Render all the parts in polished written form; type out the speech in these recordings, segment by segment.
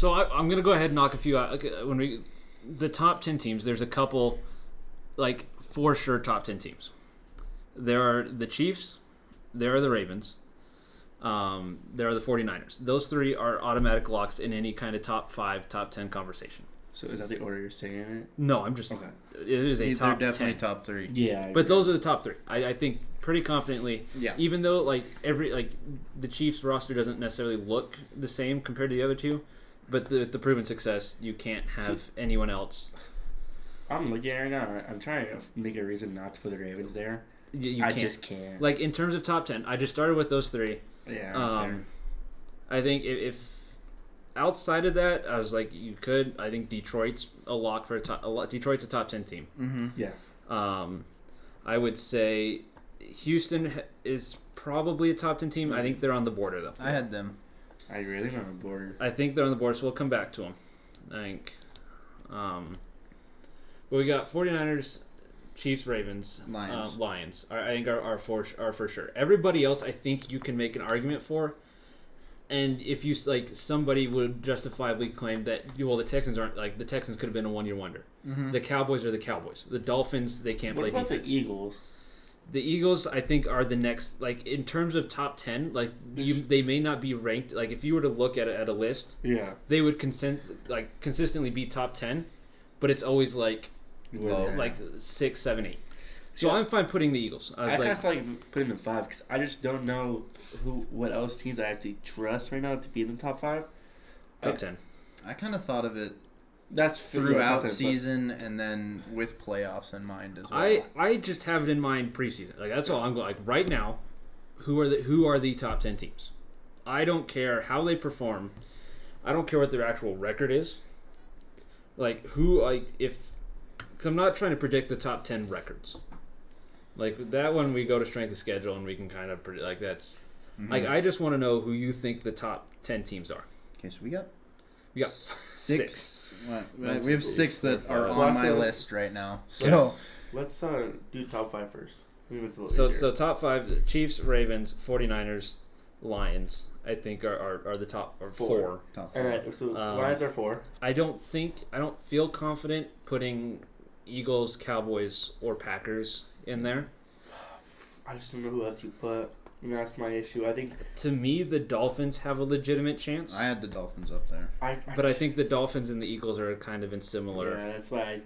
So I'm gonna go ahead and knock a few out. Okay, the top 10 teams, there's a couple, like for sure top 10 teams. There are the Chiefs, there are the Ravens, there are the 49ers. Those three are automatic locks in any kind of top 5, top 10 conversation. So is that the order you're saying it? No, I'm just. Okay. It is a top 10. They're definitely top 3. Yeah, but those are the top 3. I think pretty confidently. Yeah. Even though the Chiefs roster doesn't necessarily look the same compared to the other two, but the proven success, you can't have anyone else. I'm looking at it right now. I'm trying to make a reason not to put the Ravens there. You I can't. just can't. Like in terms of top 10, I just started with those 3. Yeah. That's fair. I think if outside of that, I was like, you could. I think Detroit's a lock for Detroit's a top 10 team. Mm-hmm. Yeah. I would say Houston is probably a top 10 team. I think they're on the border though. I had them. I really not on the border. I think they're on the border, so we'll come back to them. I think. But we got 49ers, Chiefs, Ravens, Lions. I think are for sure. Everybody else, I think you can make an argument for. And if you somebody would justifiably claim that the Texans aren't the Texans could have been a 1-year wonder. Mm-hmm. The Cowboys are the Cowboys. The Dolphins, they can't play defense. What about the Eagles? The Eagles, I think, are the next in terms of top 10. They may not be ranked. If you were to look at a list, they would consistently be top 10, but it's always low, 6, 7, 8. So I'm fine putting the Eagles. I kind of feel like putting them 5 because I just don't know what else teams I actually trust right now to be in the top 5. Top 10. I kind of thought of it that's throughout season and then with playoffs in mind as well. I just have it in mind preseason. That's all I'm going. Right now, who are the top 10 teams? I don't care how they perform. I don't care what their actual record is. Because I'm not trying to predict the top 10 records. That one, we go to strength of schedule and we can kind of predict. That's I just want to know who you think the top 10 teams are. Okay, so we got 6. We have 6 that are on my list right now. So let's do top 5 first. So top 5: Chiefs, Ravens, 49ers, Lions. I think are the top 4. Top 4. And Lions are 4. I don't feel confident putting Eagles, Cowboys, or Packers in there. I just don't know who else you put. And that's my issue. I think to me the Dolphins have a legitimate chance. I had the Dolphins up there. But I think the Dolphins and the Eagles are kind of in similar. Yeah, that's why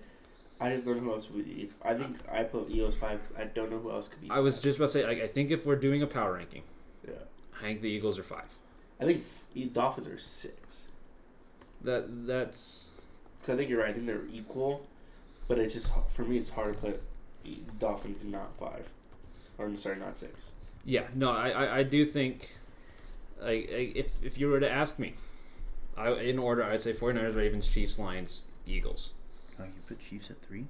I just don't know who else would be. I think I put Eagles 5 because I don't know who else could be 5. I was just about to say, I think if we're doing a power ranking, I think the Eagles are 5. I think Dolphins are 6. That's. Because I think you're right. I think they're equal, but it's just for me. It's hard to put Dolphins not 5, or sorry, not 6. Yeah, no, I do think, if you were to ask me, in order, I'd say 49ers, Ravens, Chiefs, Lions, Eagles. Oh, you put Chiefs at 3?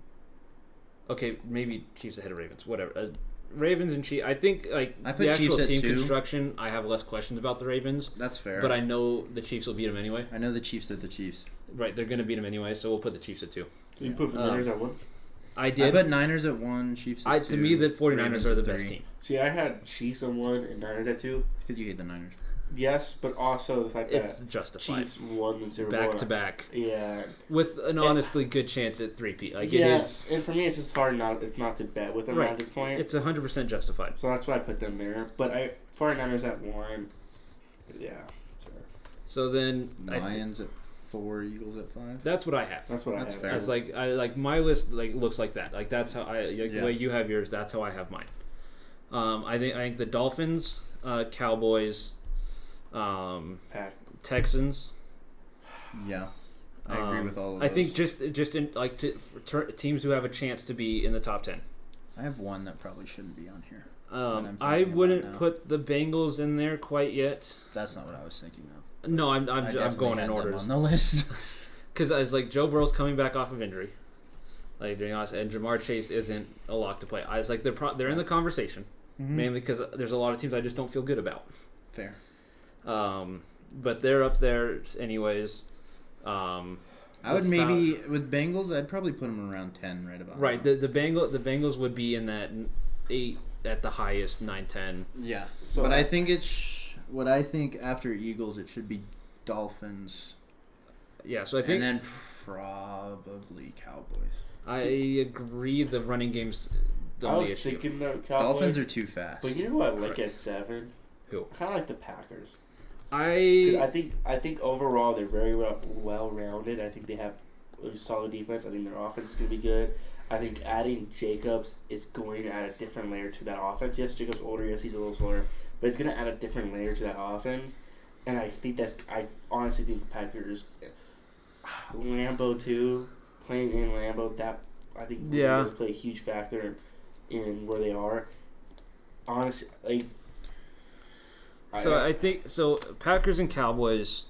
Okay, maybe Chiefs ahead of Ravens, whatever. Ravens and Chiefs, I think, I put the actual Chiefs at team 2. Construction, I have less questions about the Ravens. That's fair. But I know the Chiefs will beat them anyway. I know the Chiefs at the Chiefs. Right, they're going to beat them anyway, so we'll put the Chiefs at 2. You put the Niners at 1? I did. I put Niners at 1, Chiefs at 2. To me, the 49ers are the best team. See, I had Chiefs at 1 and Niners at 2. Because you hate the Niners. Yes, but also the fact it's that justified. Chiefs won the Super Bowl. Back to back. Yeah. With an honestly good chance at 3-peat. It is. And for me, it's just hard not to bet with them at this point. It's 100% justified. So that's why I put them there. But 49ers at 1. Yeah, that's fair. So then Lions at 4, Eagles at 5. That's what I have. That's what I have. Fair. As my list looks like that. That's how the way you have yours. That's how I have mine. I think the Dolphins, Cowboys, Texans. Yeah, I agree with all of those. I think just in teams who have a chance to be in the top 10. I have one that probably shouldn't be on here. I wouldn't put the Bengals in there quite yet. That's not what I was thinking of. No, I'm going in orders on the list because I was Joe Burrow's coming back off of injury, and Jamar Chase isn't a lock to play. I was they're in the conversation mainly because there's a lot of teams I just don't feel good about. Fair. But they're up there anyways. I would maybe with Bengals. I'd probably put them around 10, right about. Right. Now. The Bengals would be in that 8 at the highest, 9-10. Yeah. So, but I think what I think after Eagles, it should be Dolphins, Yeah, so I think... And then probably Cowboys. I agree the running game's the I only was issue. thinking the Cowboys. Dolphins are too fast. But you know what? Like Correct. at 7, Who? I kind of like the Packers. 'Cause I I think overall they're very well rounded. I think they have a solid defense. I think their offense is going to be good. I think adding Jacobs is going to add a different layer to that offense. Yes, Jacobs older. Yes, he's a little slower, but it's going to add a different layer to that offense. And I think I honestly think the Packers, Lambeau too, playing in Lambeau, that I think does play a huge factor in where they are. Honestly, like. I think Packers and Cowboys.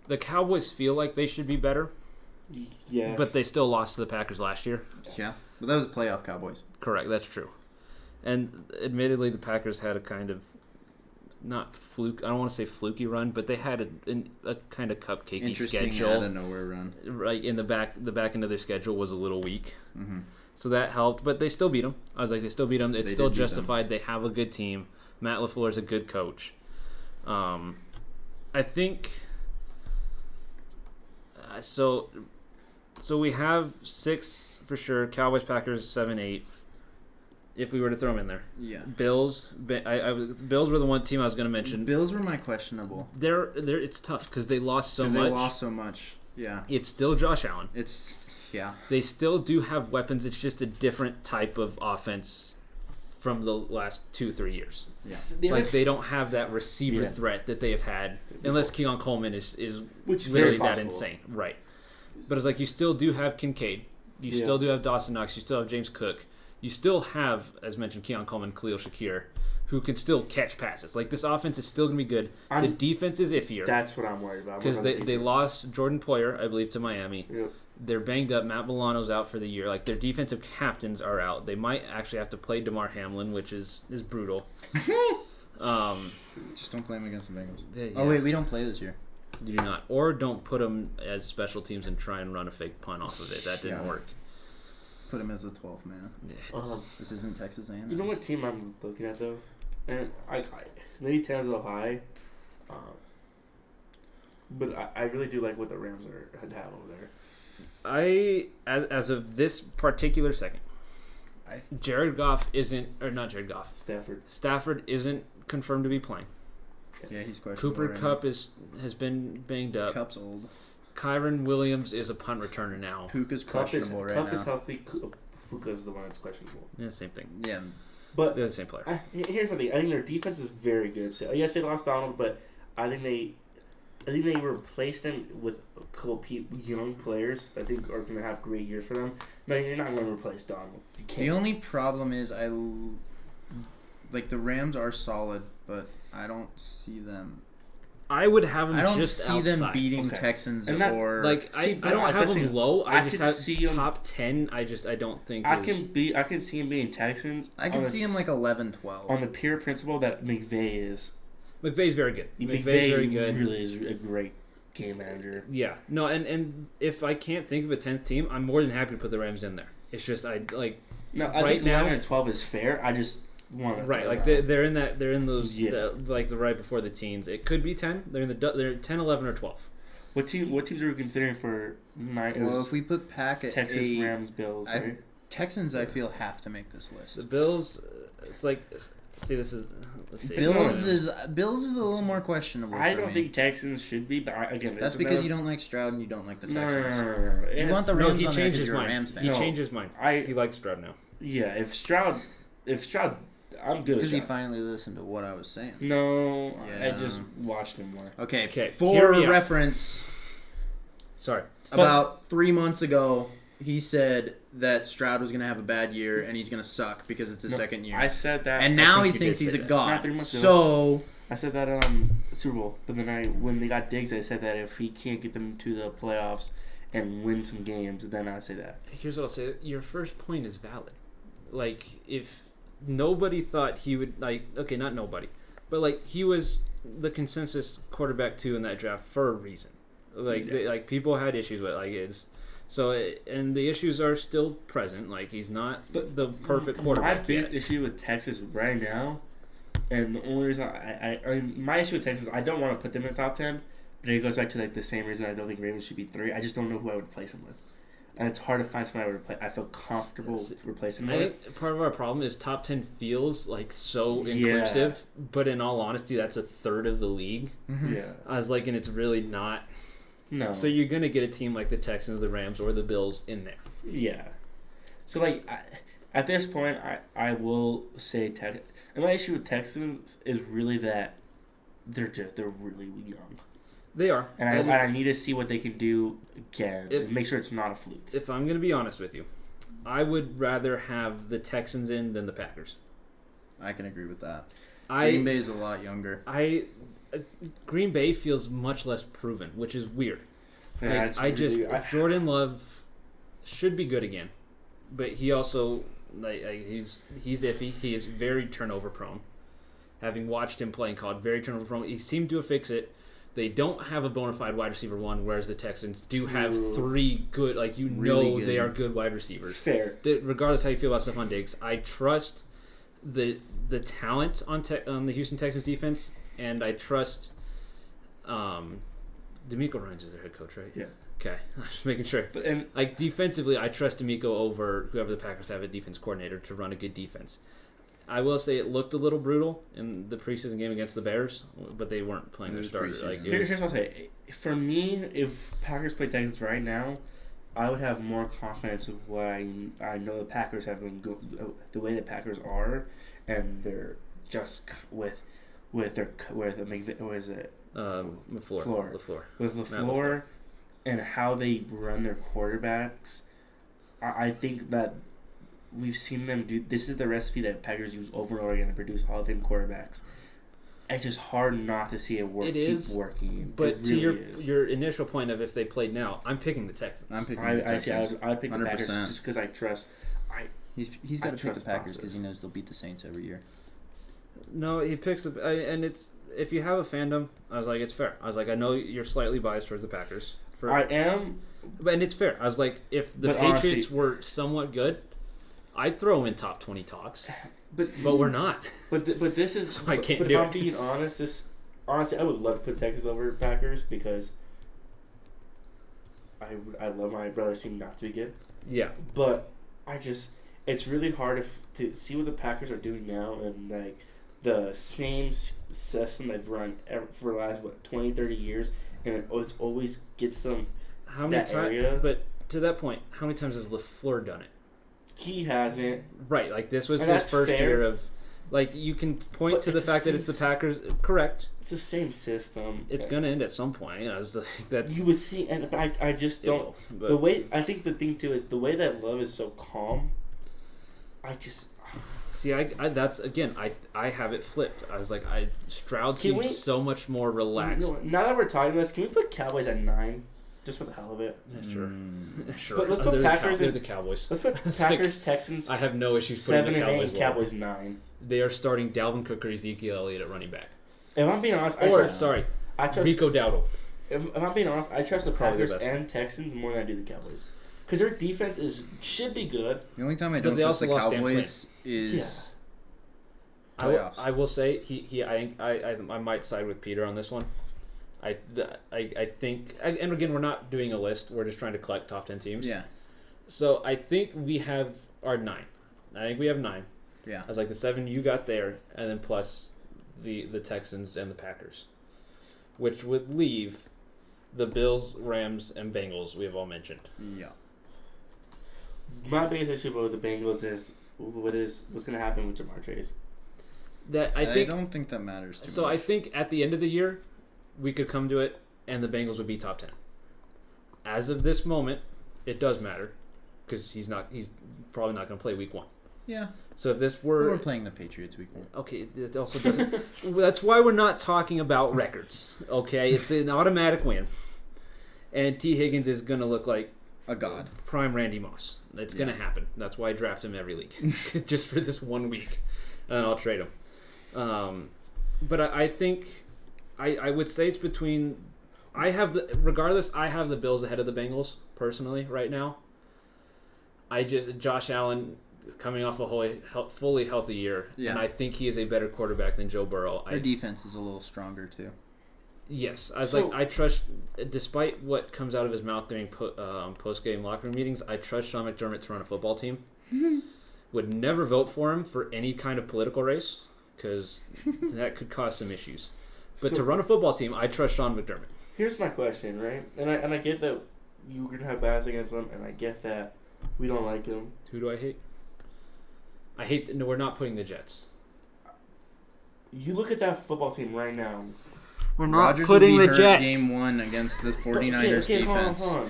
The Cowboys feel like they should be better. Yeah. But they still lost to the Packers last year. Yeah, but that was the playoff Cowboys. Correct, that's true. And admittedly, the Packers had a kind of not fluke. I don't want to say fluky run, but they had a kind of cupcakey Interesting schedule. out of nowhere run. Right in the back end of their schedule was a little weak, Mm-hmm. so that helped. But they still beat them. I was like, they still beat them. It's They still did beat them. justified. They have a good team. Matt LaFleur is a good coach. I think. So we have 6 for sure. Cowboys, Packers, 7, 8. If we were to throw them in there, Yeah. Bills. Bills were the one team I was going to mention. Bills were my questionable. They're it's tough because they lost so 'Cause much. They lost so much. Yeah. It's still Josh Allen. Yeah. They still do have weapons. It's just a different type of offense from the last 2-3 years. Yeah. Like they don't have that receiver Yeah. threat that they have had, unless Keon Coleman is Which is literally very that possible. insane, right? But it's like you still do have Kincaid, you still do have Dawson Knox, you still have James Cook, you still have, as mentioned, Keon Coleman, Khalil Shakir, who can still catch passes. Like this offense is still gonna be good. The defense is iffier That's what I'm worried about. because they lost Jordan Poyer, I believe, to Miami. Yep. They're banged up. Matt Milano's out for the year. Like their defensive captains are out. They might actually have to play DeMar Hamlin, which is brutal. Just don't play them against the Bengals. Yeah. Oh wait, we don't play this year. You do not, or don't put them as special teams and try and run a fake punt off of it. That didn't Yeah. work. Put them as the 12th man. This isn't Texas A&M. You know what team I'm looking at though, and I maybe 10's a little high, but I really do like what the Rams have over there. As of this particular second, Jared Goff isn't, or not Jared Goff. Stafford isn't confirmed to be playing. Yeah, he's questionable. Cooper right Kupp has been banged now. up. Kupp's old. Kyron Williams is a punt returner now. Puka's questionable right now. Kupp is healthy. Puka's the one that's questionable. Yeah, same thing. Yeah. They're the same player. Here's the thing. I think their defense is very good. So, yes, they lost Donald, but I think they replaced them with a couple young players that I think are going to have great years for them. No, you're not going to replace Donald. You can't. The only problem is the Rams are solid, but I don't see them. I would have them I don't just see them outside. beating Texans And that- or Like I don't have them low. I just have see 'em- top 10. I don't think. I can see him being Texans. I can see him like 11-12. on the pure principle that McVay is. McVay's very good. McVay's McVay very good. Really is a great game manager. Yeah. No, and if I can't think of a 10th team, I'm more than happy to put the Rams in there. It's just I think right now 11 and 12 is fair. I just want to they're in those Yeah. the right before the teens. It could be 10. They're 10, 11, or 12. What teams are we considering for 9? Well, if we put Pack at Texas, 8, Rams, Bills, right? Texans, I feel, have to make this list. The Bills. It's like see this is. Let's see. Bills is a little more questionable. I for don't me. think Texans should be, but again, That's because you don't like Stroud and you don't like the No. Texans. You want the Rams he on there changed 'cause his you're a mind. Rams fan. He No. changed his mind. He likes Stroud now. Yeah, if Stroud, I'm good. Because with you Stroud. finally listened to what I was saying. No, I Yeah. just watched him more. Okay, hear for me out. reference, Sorry. about 3 months ago, he said that Stroud was going to have a bad year and he's going to suck because it's his second year. I said that, and now he think you thinks did he's say a that. god. Not 3 months ago. So, I said that Super Bowl, but then when they got Diggs, I said that if he can't get them to the playoffs and win some games, then I say that. Here's what I'll say. Your first point is valid. Like, if nobody thought he would, okay, not nobody, but, he was the consensus quarterback 2 in that draft for a reason. People had issues with it, and the issues are still present. He's not the perfect quarterback My biggest yet. issue with Texas right now, and the only reason my issue with Texas, I don't want to put them in the top 10, But it goes back to like the same reason I don't think Ravens should be 3. I just don't know who I would replace him with. And it's hard to find somebody I would replace. I feel comfortable replacing him I with. think part of our problem is top 10 feels like so inclusive, but in all honesty, that's a third of the league. Mm-hmm. Yeah. I was like, and it's really not. No. So you're going to get a team like the Texans, the Rams, or the Bills in there. Yeah. So, like, at this point, I will say and my issue with Texans is really that they're really young. They are. And I need to see what they can do again. Make sure it's not a fluke. If I'm going to be honest with you, I would rather have the Texans in than the Packers. I can agree with that. Green Bay is a lot younger. Green Bay feels much less proven, which is weird. Yeah, Jordan Love should be good again, but he also he's iffy. He is very turnover prone. Having watched him play in college, very turnover prone. He seemed to fix it. They don't have a bona fide wide receiver 1, whereas the Texans do have 3 good, really good. They are good wide receivers. Fair. Regardless how you feel about Stephon Diggs, I trust the talent on the Houston Texans defense, and I trust DeMeco Ryans is their head coach, right? Yeah. Okay, I'm just making sure. But defensively, I trust DeMeco over whoever the Packers have a defense coordinator to run a good defense. I will say it looked a little brutal in the preseason game against the Bears, but they weren't playing their starters. Here's what I'll say. For me, if Packers play Texans right now, I would have more confidence of what I know the Packers have been the way the Packers are, and they're just with LaFleur and how they run their quarterbacks. I think that we've seen them do. This is the recipe that Packers use over and over again to produce Hall of Fame quarterbacks. It's just hard not to see it work. Keep working. But really to your initial point of if they played now, I'm picking the Texans. I'm picking the Texans. I pick the Packers just because I trust. He's got to pick the Packers because he knows they'll beat the Saints every year. No, he picks and it's if you have a fandom, I was like, it's fair. I was like, I know you're slightly biased towards the Packers. I am, and it's fair. I was like, if the Patriots were somewhat good, I'd throw them in top 20 talks. But we're not. But this is. So I can't but do if it. I'm being honest, honestly, I would love to put Texas over Packers because I love my brother's team not to be good. Yeah. But it's really hard to see what the Packers are doing now and like the same system they've run for the last 20, 30 years, and it always gets them. How many times? But to that point, how many times has LaFleur done it? He hasn't. Right, this was his first year of, you can point to the fact that it's the Packers. Correct. It's the same system. It's going to end at some point. That's you would think, and I just don't. But the way I think the thing too is the way that Love is so calm. I just see. That's again. I have it flipped. I was like, Stroud seems so much more relaxed. Now that we're talking about this, can we put Cowboys at 9? Just for the hell of it. Yeah, sure. Sure. But let's put Packers. They're the Cowboys. Let's put Packers, Texans. I have no issues putting the Cowboys. 7 and 8, Cowboys 9. They are starting Dalvin Cook or Ezekiel Elliott at running back. If I'm being honest, I trust Rico Dowdle. If I'm being honest, I trust the Packers and Texans more than I do the Cowboys. Because their defense should be good. The only time I don't trust the Cowboys is playoffs. I will say I might side with Peter on this one. I think, and again, we're not doing a list. We're just trying to collect top 10 teams. Yeah. So I think we have our 9. I think we have 9. Yeah. I was like the 7 you got there, and then plus the Texans and the Packers, which would leave the Bills, Rams, and Bengals. We have all mentioned. Yeah. My biggest issue with the Bengals is what's going to happen with Jamar Chase. I don't think that matters too much. So I think at the end of the year, we could come to it, and the Bengals would be top 10. As of this moment, it does matter because he's probably not going to play week 1. Yeah. So if this were... We're playing the Patriots week 1. Okay, it also doesn't... That's why we're not talking about records, okay? It's an automatic win. And T. Higgins is going to look like... a god. Prime Randy Moss. It's going to happen. That's why I draft him every league. Just for this 1 week. And I'll trade him. But I think... I would say it's between... I have the Bills ahead of the Bengals, personally, right now. Josh Allen coming off a fully healthy year, and I think he is a better quarterback than Joe Burrow. Their defense is a little stronger, too. Yes, I was So- like, I trust, despite what comes out of his mouth during post-game locker room meetings, I trust Sean McDermott to run a football team. Would never vote for him for any kind of political race, because that could cause some issues. But So- to run a football team, I trust Sean McDermott. Here's my question, right? And I get that you're gonna have bias against him, and I get that we don't like him. Who do I hate? I hate. No, we're not putting the Jets. You look at that football team right now. We're Rodgers will be hurt game 1 against the 49ers defense. Hold on.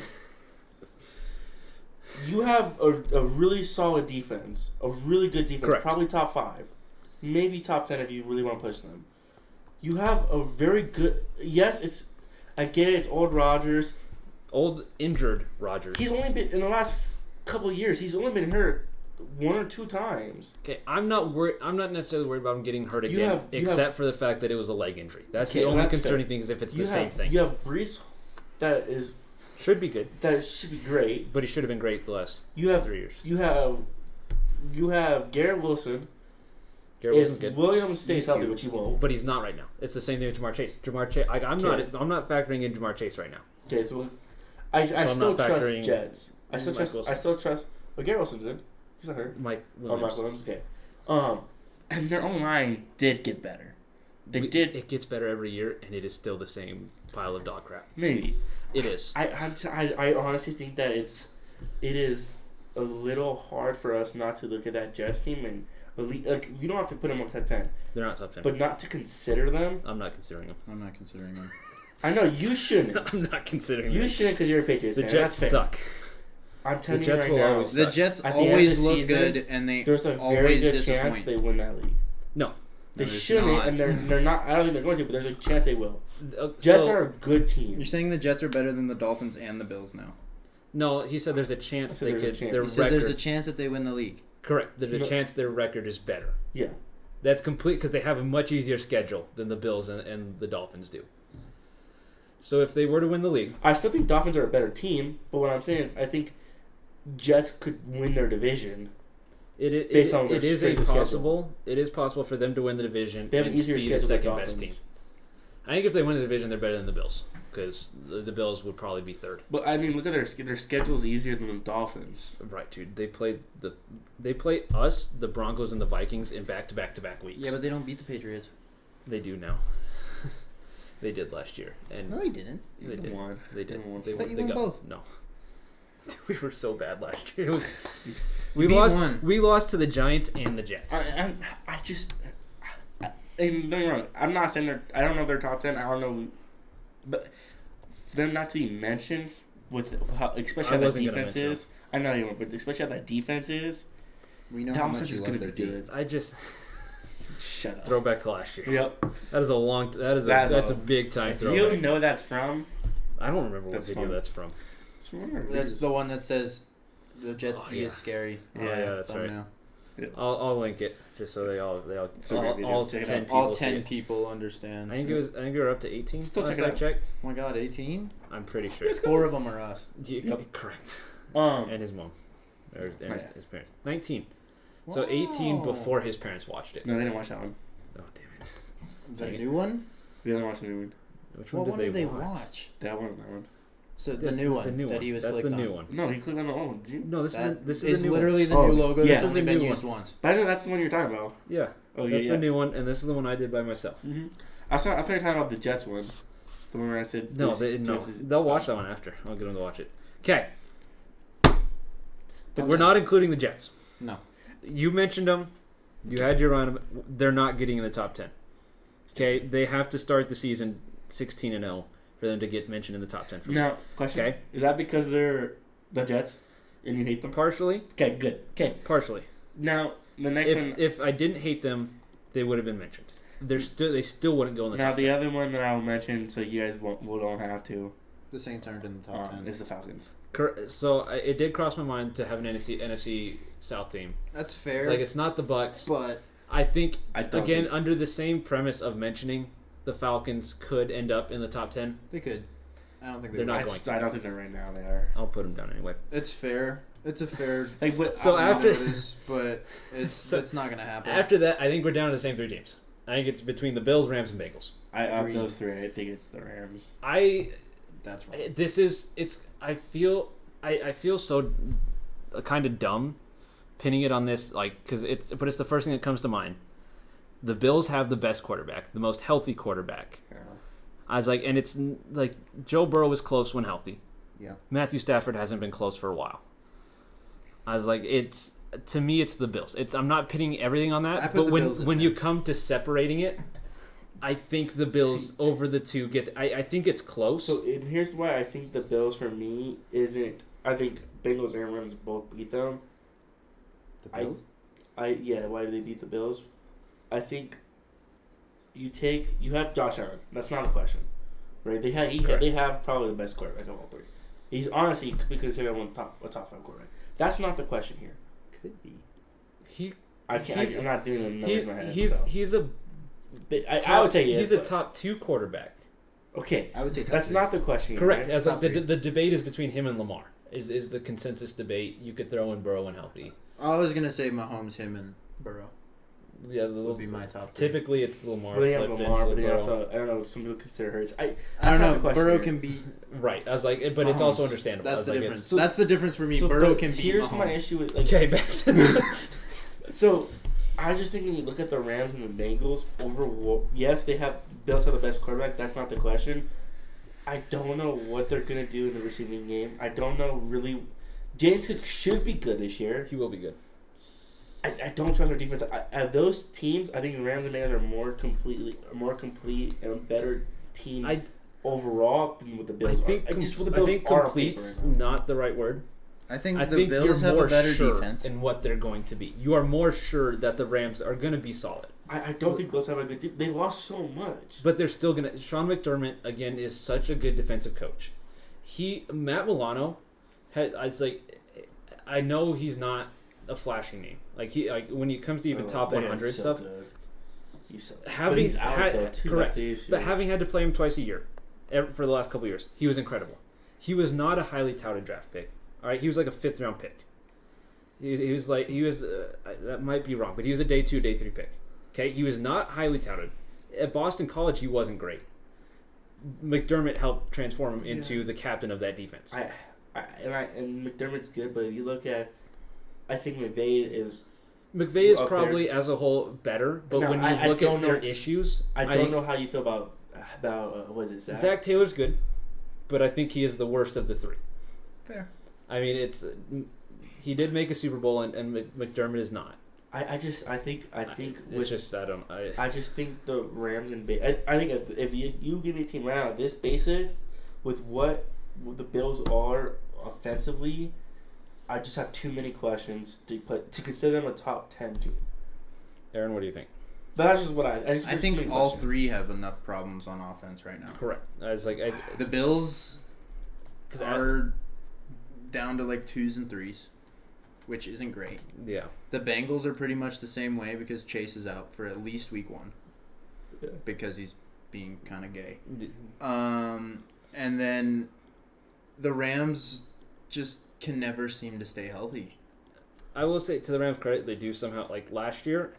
You have a really solid defense, a really good defense, Correct. probably top 5, maybe top 10 if you really want to push them. You have a very good. Yes, I get it. It's old Rodgers. Old injured Rodgers. He's only been in the last couple of years. He's only been hurt 1 or 2 times. Okay, I'm not worried. I'm not necessarily worried about him getting hurt again, except for the fact that it was a leg injury. That's the only concerning thing. Is if it's the same thing. You have Brees, that Should be good, that should be great. but he should have been great the last You have 3 years. You have Garrett Wilson. Garrett wasn't If good, Williams stays He's healthy, cute. which he won't. but he's not right now. It's the same thing with Jamar Chase. Jamar Chase. I'm not factoring in Jamar Chase right now. Okay, so I I'm still not trust factoring Jets. I still Mike trust. Wilson. I still trust. But Garrett Wilson's in. He's not hurt. Mike Oh, Williams. Mark Williams. Okay. And their own line did get better. They did. It gets better every year, and it is still the same pile of dog crap. Maybe. It is. I honestly think that it is a little hard for us not to look at that Jets team and you don't have to put them on top 10, They're not top 10. but not to consider them. I'm not considering them. I'm not considering them. I know you shouldn't. I'm not considering You them. shouldn't because you're a Patriots The fan. Jets That's fair. suck. I'm telling The you Jets right will now. always The suck. Jets At the end of always the look season, good, and they There's a very always good disappoint. chance they win that league. No. They there's shouldn't, not. and they're not. I don't think they're going to, but there's a chance they will. Jets are a good team. You're saying the Jets are better than the Dolphins and the Bills now? No, he said there's a chance I said they there's a could. chance. Their He said record. there's a chance that they win the league. Correct. There's a No. chance their record is better. Yeah. That's complete because they have a much easier schedule than the Bills and the Dolphins do. So if they were to win the league, I still think Dolphins are a better team, but what I'm saying is I think Jets could win their division. Based on their it is strength a of schedule. possible. It is possible for them to win the division They have an and easier be the schedule than second best team. Dolphins. I think if they win the division, they're better than the Bills because the Bills would probably be third. But I mean, look at their schedule's easier than the Dolphins. Right, dude. They play us, the Broncos, and the Vikings in back-to-back weeks. Yeah, but they don't beat the Patriots. They do now. They did last year, and No, they didn't. they did. Won. They did. They won. They I thought won. you They won got both. no. We were so bad last year. It was. We We beat lost. one. We lost to the Giants and the Jets. And don't get me wrong. I'm not saying I don't know if they're top 10. I don't know, but for them not to be mentioned with how, especially I how that wasn't gonna defense mention is. I know you won't, but especially how that defense is. We know The how much offense you is love going to their be team. good. I just Shut up. throwback to last year. Yep. That is a long. That's a big time If you throwback. know that's from. I don't remember what That's video fun. that's from. That's the one that says the Jets Oh, D yeah. is scary. Oh, yeah, that's right. Thumbnail. I'll link it just so they all It's a great video. all Check it 10 out. people All see 10 it. people understand. I think we were up to 18 Still last check it I out. checked. Oh my god, 18? I'm pretty sure. 4 of them are us. Yep. Correct. Um, And his mom, or his, and Oh, yeah. his parents. 19. So 18 Wow. before his parents watched it. no, they didn't watch that one. Oh damn it! The Dang it. new one? They didn't watch the new one. Which What one one did they watch? watch? That one, that one. So the new one The new that one. he was That's the clicked new on. one. No, he clicked on the old one. Did you? No, this That is is the new one. literally the Oh, new logo yeah. that's This only is the been new used one. once. But I know that's the one you're talking about. Yeah, Oh, that's yeah. the new one, and this is the one I did by myself. Mm-hmm. I thought you were talking about the Jets one. The one where I said. No, this- no, Jets is- they'll watch that one after. I'll get them to watch it. Okay, Okay. we're not including the Jets. No. You mentioned them. You had your run. They're not getting in the top 10. Okay, they have to start the season 16-0 for them to get mentioned in the top 10. For me. Now, question. Okay. Is that because they're the Jets and you hate them? Partially, Okay, good. Okay. partially. Now, the next one. If I didn't hate them, they would have been mentioned. They still wouldn't go in the Now, top the 10. other one that I'll mention so you guys don't have to The Saints aren't in the top 10. is the Falcons. So it did cross my mind to have an NFC South team. That's fair. It's like it's not the Bucks. but I think I don't again think- under the same premise of mentioning the Falcons could end up in the top 10. they could. I don't think they They're will. not going I don't think they're right now. They are. I'll put them down anyway. It's fair. It's a fair Like, but So after- notice, but it's So it's not going to happen. After that, I think we're down to the same three teams. I think it's between the Bills, Rams, and Bengals. Of Agreed. those three, I think it's the Rams. That's right. I feel so kind of dumb pinning it on this, like, because it's the first thing that comes to mind. The Bills have the best quarterback, the most healthy quarterback. Yeah. I was like, and it's like Joe Burrow was close when healthy. Yeah. Matthew Stafford hasn't been close for a while. I was like, to me, it's the Bills. I'm not pitting everything on that, but when you come to separating it, I think the Bills over the two get. I think it's close. So and here's why I think the Bills for me isn't. I think Bengals and Rams both beat them. The Bills? Why do they beat the Bills? I think you have Josh Allen. That's not a question, right? They have probably the best quarterback of all three. He's honestly could be considered a top 5 quarterback. That's not the question here. Could be. I'm not doing the numbers in my head. He's a. I would say he's a top 2 quarterback. Okay, I would say that's not the question. Correct. Right? As like the debate is between him and Lamar. Is the consensus debate? You could throw in Burrow and healthy. I was gonna say Mahomes, him, and Burrow. Yeah, would be my top 3. Typically, it's Lamar. Well, they have Lamar, but they Burrow. also I don't know. Some people consider Hurts. I don't know. Burrow here. can be Right. I was like, but Mahomes. it's also understandable. That's the like, difference. That's the difference for me. Burrow can beat Here's Mahomes. my issue with like. Okay, back to So, I just think when you look at the Rams and the Bengals, yes, Bills have the best quarterback. That's not the question. I don't know what they're gonna do in the receiving game. I don't know really. James Cook should be good this year. He will be good. I don't trust our defense. Those teams, I think the Rams and Bengals are more complete and better teams overall than what the Bills are. I think complete's not the right word. I think the you're Bills have more a better sure defense. in what they're going to be. You are more sure that the Rams are going to be solid. I don't think Bills have a good team. They lost so much. But they're still going to... Sean McDermott, again, is such a good defensive coach. Matt Milano, I know he's not a flashing name. Like when it comes to even top 100 stuff... He's out, though, too. Correct. But having had to play him twice a year for the last couple of years, he was incredible. He was not a highly touted draft pick. All right, he was like a 5th round pick. He was that might be wrong, but he was a day 2, day 3 pick. Okay, he was not highly touted. At Boston College, he wasn't great. McDermott helped transform him into the captain of that defense. And McDermott's good, but if you look at, I think McVay is probably as a whole better, but when you look at their issues, I don't know how you feel about what is it, Zach? Zach Taylor's good, but I think he is the worst of the 3. Fair. I mean, he did make a Super Bowl, and McDermott is not. I just think I just think the Rams and I think if you give me a team right now this basic with what the Bills are offensively, I just have too many questions to consider them a top 10 team. Aaron, what do you think? That's just what I think all 3 have enough problems on offense right now. Correct. The Bills are down to like 2s and 3s, which isn't great. Yeah. The Bengals are pretty much the same way because Chase is out for at least week 1 because he's being kind of gay. And then the Rams just can never seem to stay healthy. I will say, to the Rams' credit, they do somehow, like last year,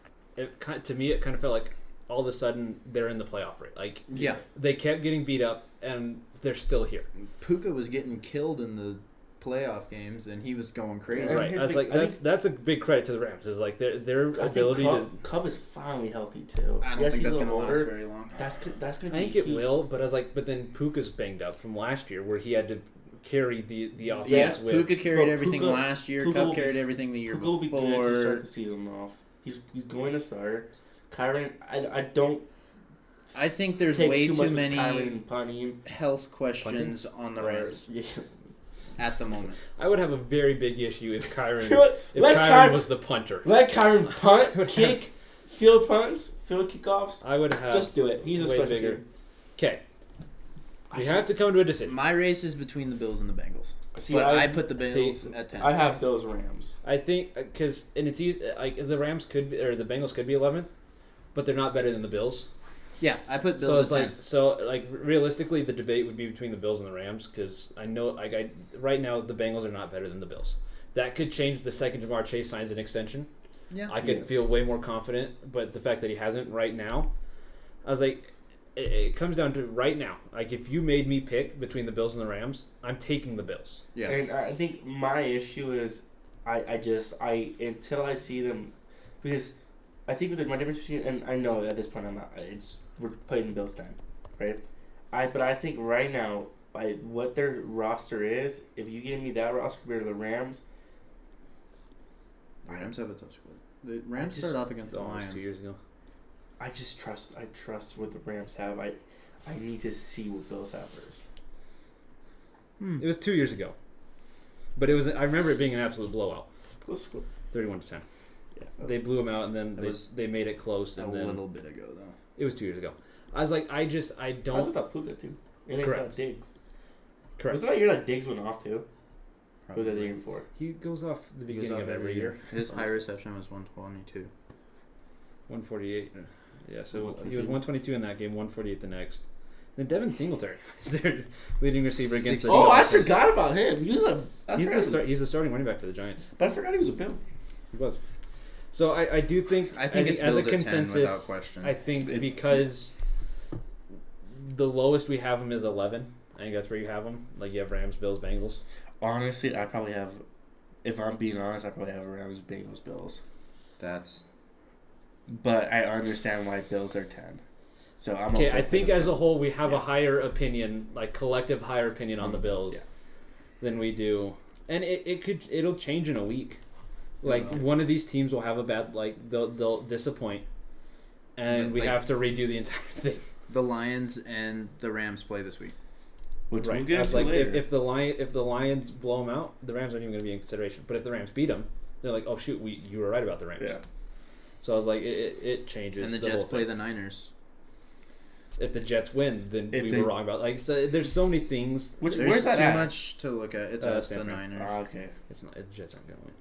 to me, it kind of felt like all of a sudden they're in the playoff rate. Like, yeah, they kept getting beat up, and they're still here. Puka was getting killed in the playoff games, and he was going crazy. Right. I was like, that's a big credit to the Rams. Is like their ability to. Cub is finally healthy too. I don't think that's going to last very long. That's going to. I think it will, but I was like, but then Puka's banged up from last year, where he had to carry the offense. Yes, with. Puka carried everything last year. Cub carried everything the year before. Puka will be good to start the season off. He's going to start. Kyron, I don't. I think there's way too many health questions punting? On the Rams. Yeah. At the moment, I would have a very big issue if Kyron was the punter. Let Kyron punt, kick, field punts, field kickoffs. I would have just do it. He's a special bigger. team. Okay, we have to come to a decision. My race is between the Bills and the Bengals. I put the Bills at 10. I have Bills Rams. I think because it's easy. The Rams could be, or the Bengals could be 11th, but they're not better than the Bills. Yeah, I put Bills at 10. Realistically, the debate would be between the Bills and the Rams because I know right now the Bengals are not better than the Bills. That could change the second Jamar Chase signs an extension. Yeah, I could feel way more confident, but the fact that he hasn't right now, I was like, it comes down to right now. Like, if you made me pick between the Bills and the Rams, I'm taking the Bills. Yeah. And I think my issue is I until I see them, because I think my difference between, and I know at this point we're playing the Bills time, right? But I think right now, by what their roster is, if you give me that roster compared to the Rams, Rams have a tough squad. The Rams started off against the Lions 2 years ago. I trust what the Rams have. I need to see what Bills have first. It was 2 years ago, but it was. I remember it being an absolute blowout. Let's go. 31-10. Yeah, They blew them out, and then they made it close. A And then little bit ago, though. it was 2 years ago. I was like, I I was don't. without Puka too. And they Correct. saw Diggs. Correct. Was it that year that Diggs went off too? Or was that the Probably. year before? He goes off the He goes beginning off of every year. His high reception was 122. 148. Yeah, so 122. he was 122 in that game, 148 the next. Then Devin Singletary is their leading receiver against the Oh, I Dolphins. forgot about him. He was He's the starting running back for the Giants. But I forgot he was a Bill. He was. So I do think I think it's as Bills a at 10 consensus, without question. I think because the lowest we have him is 11. I think that's where you have them. Like, you have Rams, Bills, Bengals. Honestly, I probably have, if I'm being honest, I probably have Rams, Bengals, Bills. That's But I understand why Bills are 10. So I'm Okay, okay I think with as a whole we have Yeah. a higher opinion, like collective higher opinion on the Bills Yeah. than we do, and it'll change in a week. Like, one of these teams will have a bad, like they'll disappoint, and we Like- have to redo the entire thing. the Lions and the Rams play this week. Which Right. we'll get I was into like, later. if the Lions blow them out, the Rams aren't even going to be in consideration. But if the Rams beat them, they're like, oh shoot, you were right about the Rams. Yeah. So I was like, it changes. And the whole Jets play thing. the Niners. If the Jets win, then If we they- were wrong about. Like, so there's so many things. Where's There's that too at? much to look at. It's us, the Stanford. Niners. Okay. It's not. The Jets aren't going to win.